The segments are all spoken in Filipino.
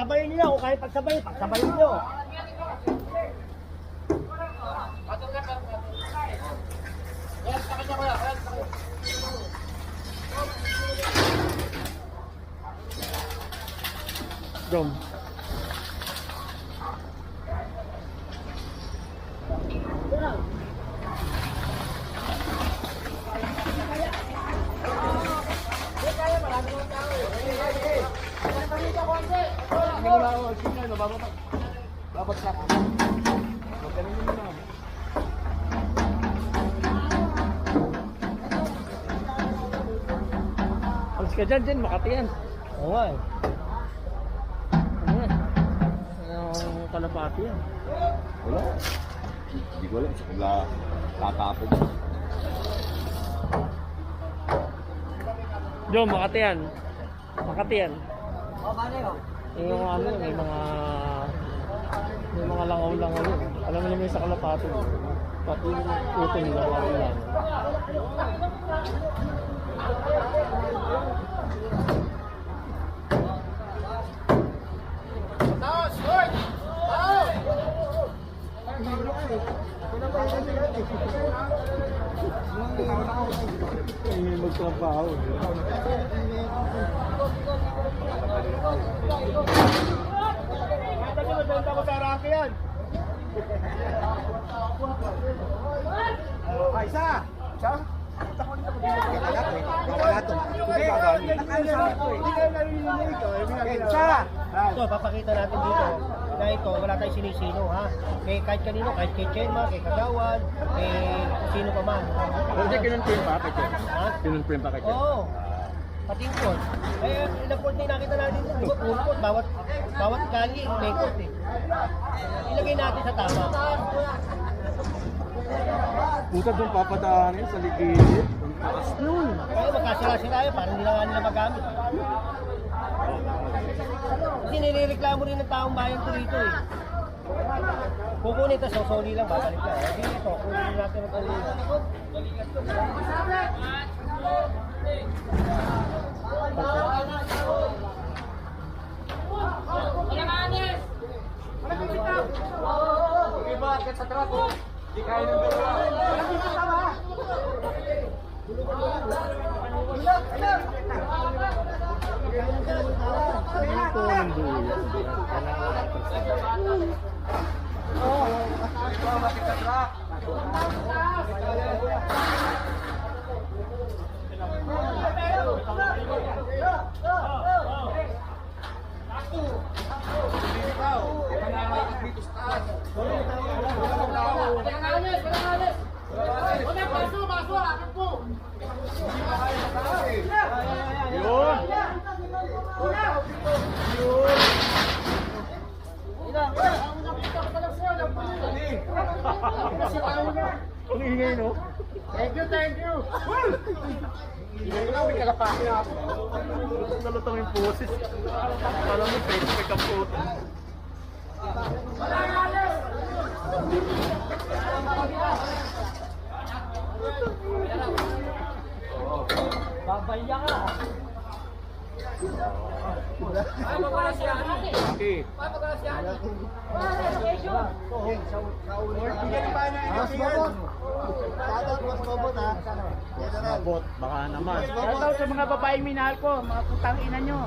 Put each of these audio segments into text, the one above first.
pagsabayin niyo o kahit pagsabayin niyo. Dom. Alis ka dyan, Makati yan. Oo nga eh. Anong kalapati yan? Wala. Hindi ko alam. Wala tatapon. Dom, Makati yan. Makati yan. O, paano yun? Yung ano, may mga langaw-langaw yun. Alam mo naman yung sa kalapati. Pati yung puto nila, mga ilan. Hindi magtrabaho. Mabenta ko sa Rocky yan. Isa? Isa? Ito, papakita natin dito na ito, wala tayong sinisino ha. Kahit kanino, kahit kay Chenma, kay Kagawan, kay sino pa man. Hindi, kinunprint pa kay Chen. Ha? Kinunprint pa kay Chen. Oo. Patingkot. Eh, ilang court na nakita natin dito. Diba, puro court. Bawat kali, may court eh. Ilagay natin sa tama. Puta doon papadaanin sa ligid. Takas nun. Kaya magkasira-sira yun, parang hindi na nga nila magamit. Kasi nilireklamo rin ng taong bayan ko rito eh. Kukunin ito, sosoli lang, babalik lang. Hindi ito, kukunin natin ang kunin. Hindi kaya ng dalawa. Ito ang dulo. Ang ingay, no? Thank you! Ingay na, may kalapaki na ako. Nalutang yung poses. Alam mo, fake ang puto. Babaya ka! Okay. Mabot, baka naman. Shoutout sa mga babaeng minahal ko, mga putang ina nyo.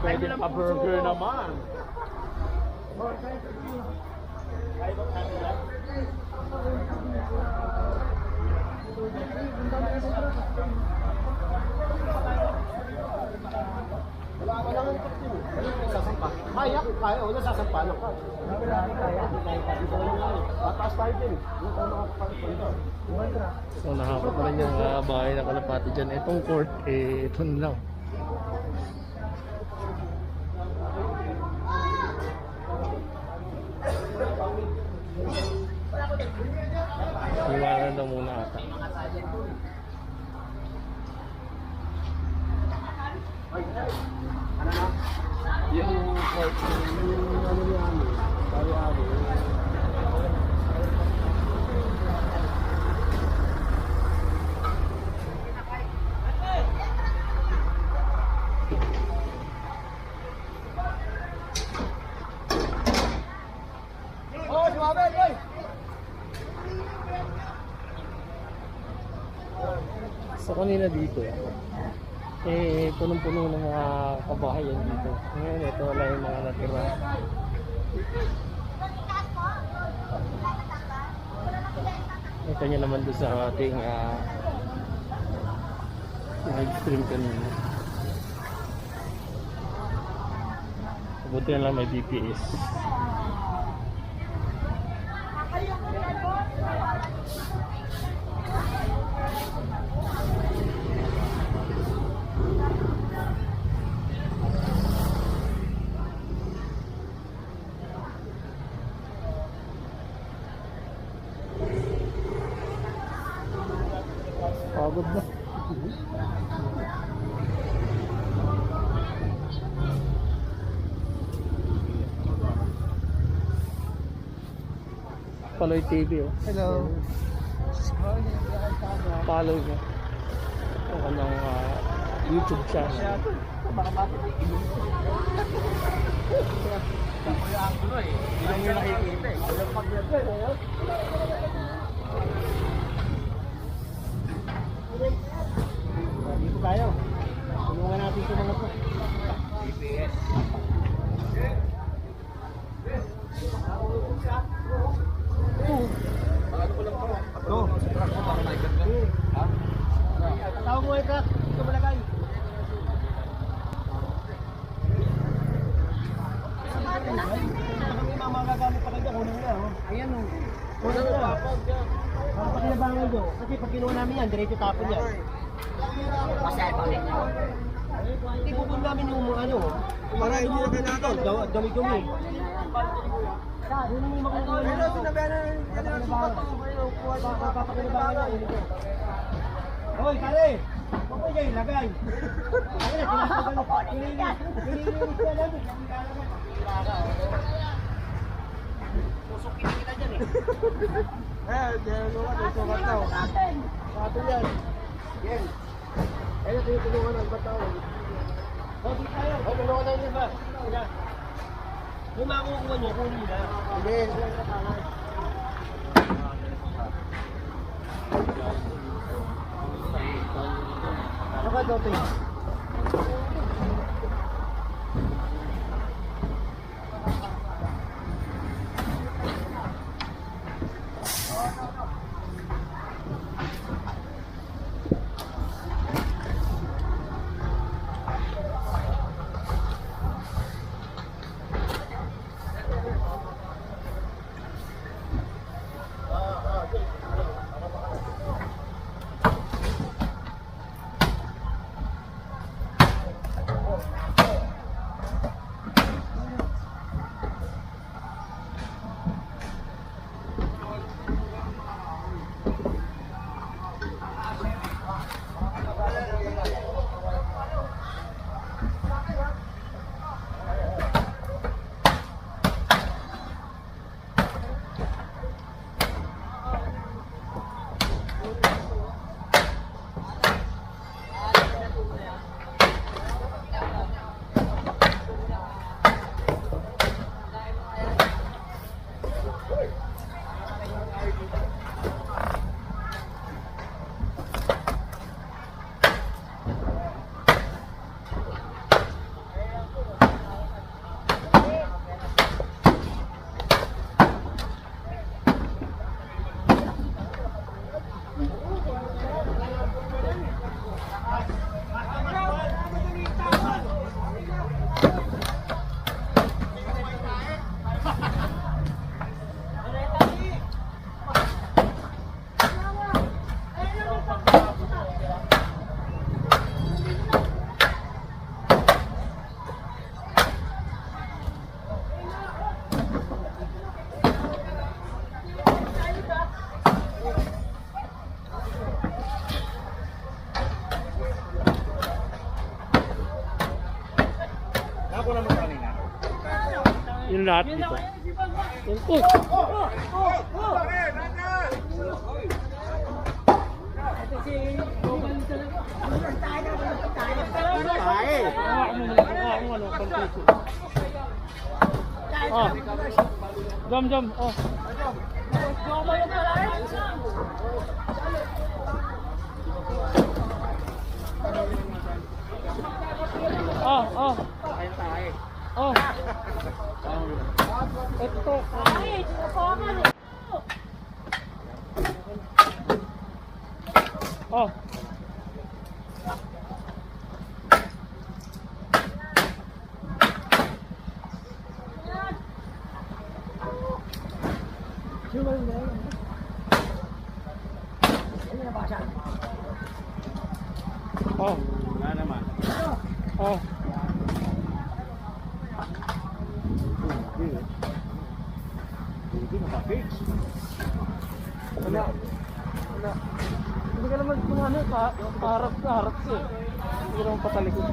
Pwede pa burger naman. Kaya kung kaya, wala sasampalan ka. Pataas tayo din. So nakakot na rin yung bahay na kalapati dyan. Itong court, ito na lang. Iwanan na muna ata. Yung court, yung ano yan, pari-ari. So kanina dito, punong-puno ng mga kabahayan dito. Ngayon ito wala yung mga natira. Ito nyo naman doon sa ating live stream kanina. Buti na lang may BPS. Pagod na. Paloy TV oh. Hello. Follow nyo ang kanyang YouTube channel. Ilang yung nakikita eh. Dito tayo. Tulungan natin ito mga to. GPS. Ito. Tawag mo ito. Ito malagay. May magagamit pa kayo. Kunin na. Ayan o. Kunin na. Para pa kinabangan nyo. Kasi pag kinuha namin yan, diretso tapon yan. Hindi bubun namin yung mga ano. Para hindi na natin. Dumi-dumi. Yun yung makukuha nyo. Pero sinabihan na papakinabangan nyo. Hoy, kare! Huwag mo dyan, lagay. Ayun na, sinasagan. Pinilinis ka lang. Pusukin kita dyan eh. Diyan mo ka, sukat na. Sabi yan. Yan. Ayun, tinutulungan ng bataw. Di tayo. Tulungan na yun ba? Yung makukuha nyo, kunin na. Hindi. Ano ka, Dote? Yung lahat dito. Uy! Jom. Oh. Oh. Wala naman. Oh. Hindi naka-fix. Wala. Wala. Hindi ka naman kung ano, harap ka eh. Hindi ka naman patalikod.